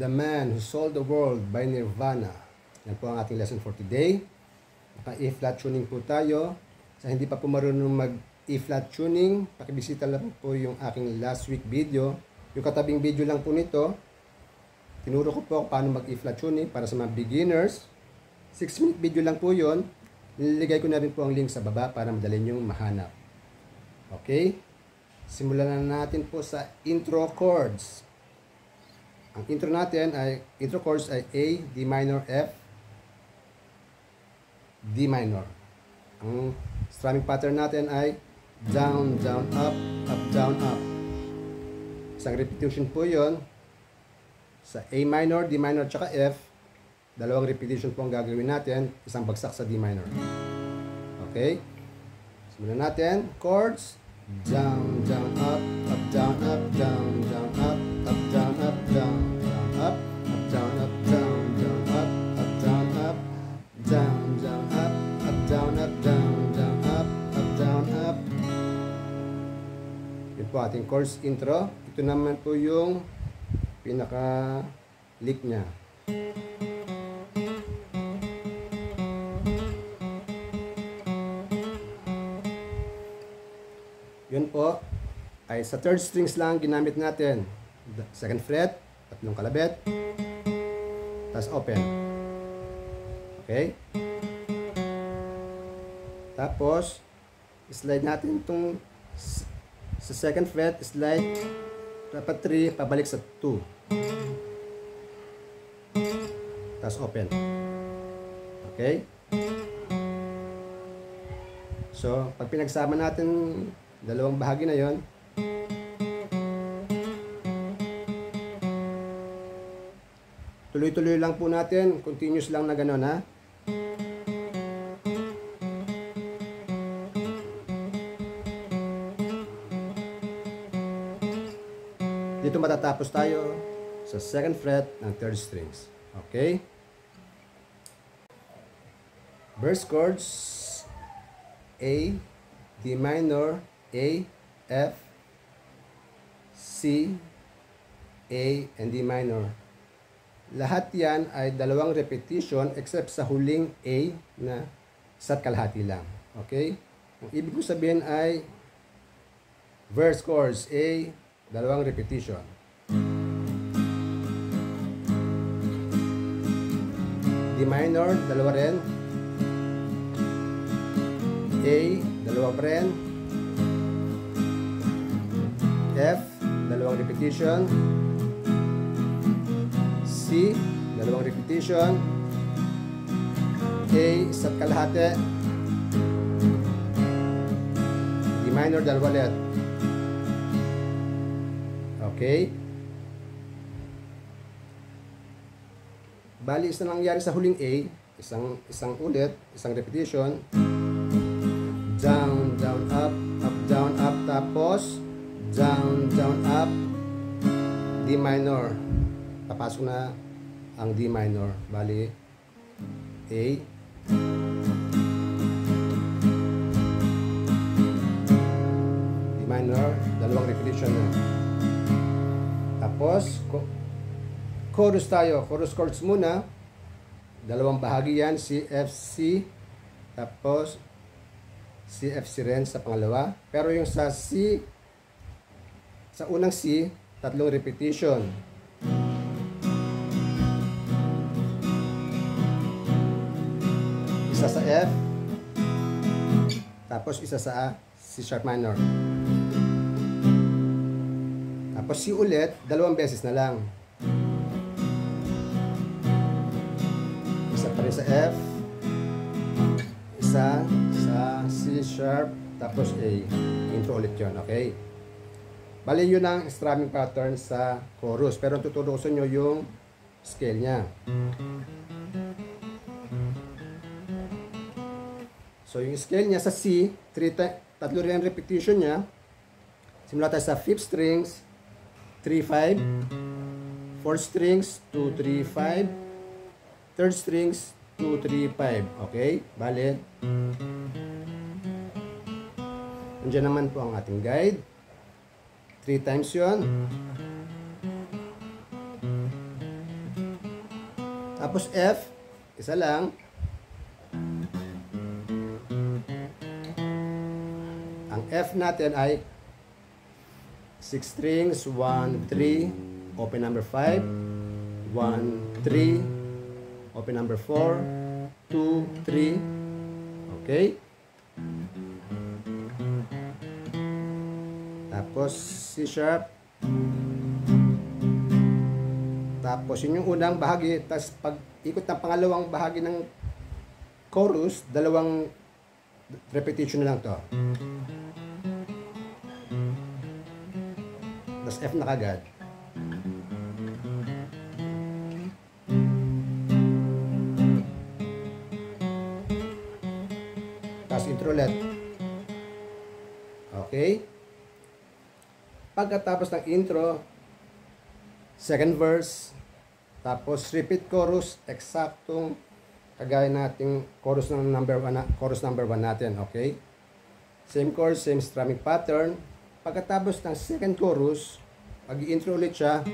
The Man Who Sold the World by Nirvana. Yan po ang ating lesson for today. Naka-E-flat tuning po tayo. Sa hindi pa po marunong mag-E-flat tuning, pakibisita lang po yung aking last week video. Yung katabing video lang po nito, tinuro ko po paano mag-E-flat tuning para sa mga beginners. 6-minute video lang po yun. Nililigay ko na rin po ang link sa baba para madali nyong mahanap. Okay? Simulan na natin po sa intro chords. Ang intro chords ay A, D minor, F, D minor. Ang strumming pattern natin ay down, down, up, down, up. Isang repetition po yon sa A minor, D minor, tsaka F. Dalawang repetition po ang gagawin natin. Isang bagsak sa D minor. Okay? Simulan natin. Chords. Down, down, up, down, up, down, down, up, down, up, down, down, up, down, up, down, down, up, down, up, down, down, up, down, up, down, down, up, down, up. Yun po ating chords intro. Ito naman po yung pinaka-lick niya. Yun po ay sa third strings lang ginamit natin. Second fret, tatlong kalabit, tapos open. Okay? Tapos, slide natin itong sa second fret, slide dapat 3, pabalik sa 2. Tapos open. Okay? So, pag pinagsama natin dalawang bahagi na yon, tuloy-tuloy lang po natin, continuous lang na gano'n, ha. Dito matatapos tayo sa second fret ng third strings. Okay? Verse chords A, D minor, A, F, C, A, and D minor. Lahat yan ay dalawang repetition except sa huling A na isa't kalahati lang. Okay? Ang ibig ko sabihin ay verse chords A, dalawang repetition. D minor, dalawa rin. A, dalawa pa rin. F, dalawang repetition. C, dalawang repetition. A, isa't kalahati. D minor, dalawa ulit. Okay? Bali, isa nangyari sa huling A, isang ulit, isang repetition. Down, down, up, down, up, tapos down, down, up, D minor. Papasok na ang D minor. Bali, A, D minor, dalawang repetition na. Tapos, chorus tayo. Chorus chords muna. Dalawang bahagi yan, C, F, C. Tapos, C, F, C rin sa pangalawa. Pero yung sa C, sa unang C, tatlong repetition. Isa sa F, tapos isa sa A, C sharp minor. Tapos C ulit, dalawang beses na lang. Isa pa rin sa F, isa sa C sharp, tapos A. Intro ulit yun, okay? Bali yun ang strumming pattern sa chorus. Pero tuturo ko sa inyo yung scale nya. So yung scale nya sa C, tatlo rin ang repetition nya. Simula tayo sa 5th strings, 3-5, 4th strings, 2-3-5, 3rd strings, 2-3-5. Okay? Bali. Nandiyan naman po ang ating guide. 3 times yun. Tapos F, isa lang. Ang F natin ay 6 strings, 1, 3, open number 5, 1, 3, open number 4, 2, 3, okay? Tapos C sharp. Tapos yun yung unang bahagi. Tapos pag ikot ng pangalawang bahagi ng chorus, dalawang repetition na lang to. Tapos F na kagad. Tapos intro ulit. Okay? Pagkatapos ng intro, second verse, tapos repeat chorus, eksaktong kagaya nating chorus ng number 1 natin, okay? Same chorus, same strumming pattern. Pagkatapos ng second chorus, mag-intro ulit siya.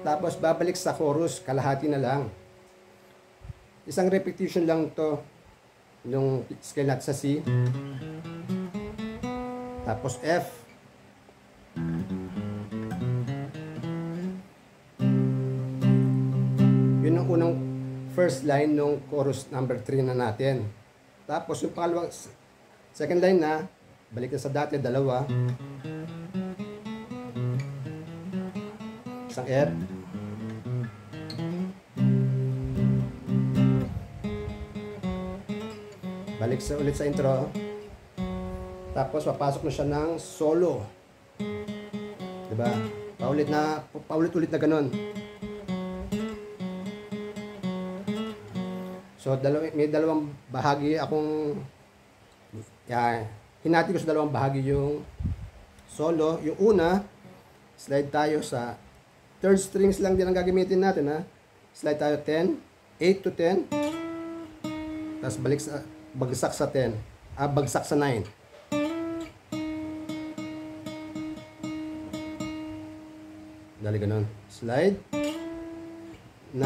Tapos babalik sa chorus, kalahati na lang. Isang repetition lang to, yung scale natin sa C. Tapos F. Yun ang unang first line ng chorus number 3 na natin. Tapos yung pangalawang second line na, balik na sa dati, dalawa. Isang F. Balik ulit sa intro. Tapos papasok na siya ng solo. Diba? Paulit-ulit na ganun. So may dalawang bahagi akong hinati ko sa dalawang bahagi yung solo. Yung una, slide tayo sa third strings lang din ang gagamitin natin, ha. Slide tayo 10, 8 to 10. Tapos bagsak sa 10. Bagsak sa 9. Dali ganun. Slide. 9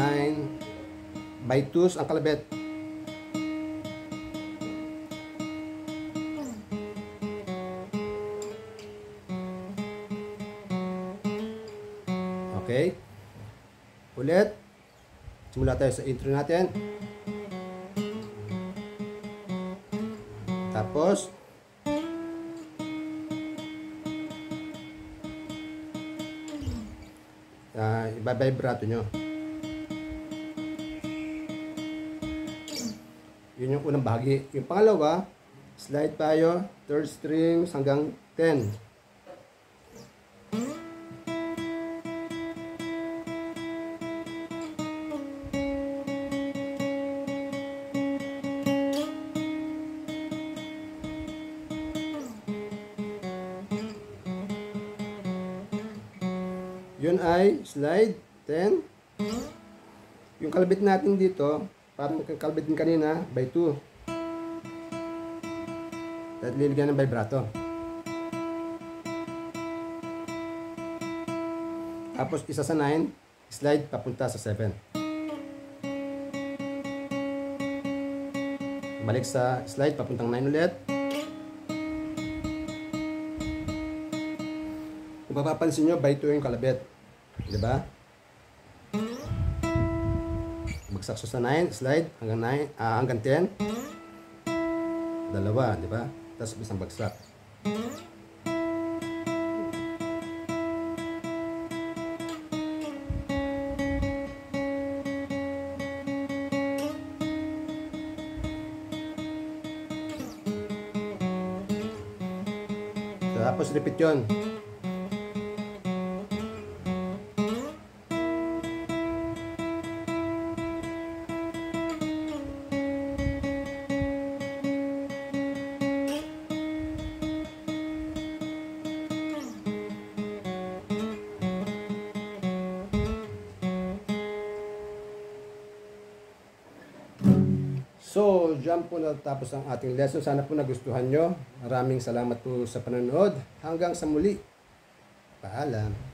by 2s ang kalabit. Okay. Ulit. Simula tayo sa intro natin. Tapos iba-vibrato nyo. Yun yung unang bahagi. Yung pangalawa, slide tayo, third strings hanggang 10. Yun ay slide 10. Yung kalabit natin dito, parang kalabit din kanina, by 2. At lilagyan ng vibrato. Tapos isa sa 9, slide papunta sa 7. Balik sa slide papuntang 9 ulit. Kung mapapansin nyo, by 2 yung kalabit. Diba? Bagsak sa 9, slide hanggang 9, hanggang 10. Dalawa, diba? Tapos isang bagsak. Tapos repeat yun. So, dyan po natapos ang ating lesson. Sana po nagustuhan nyo. Maraming salamat po sa panonood. Hanggang sa muli. Paalam.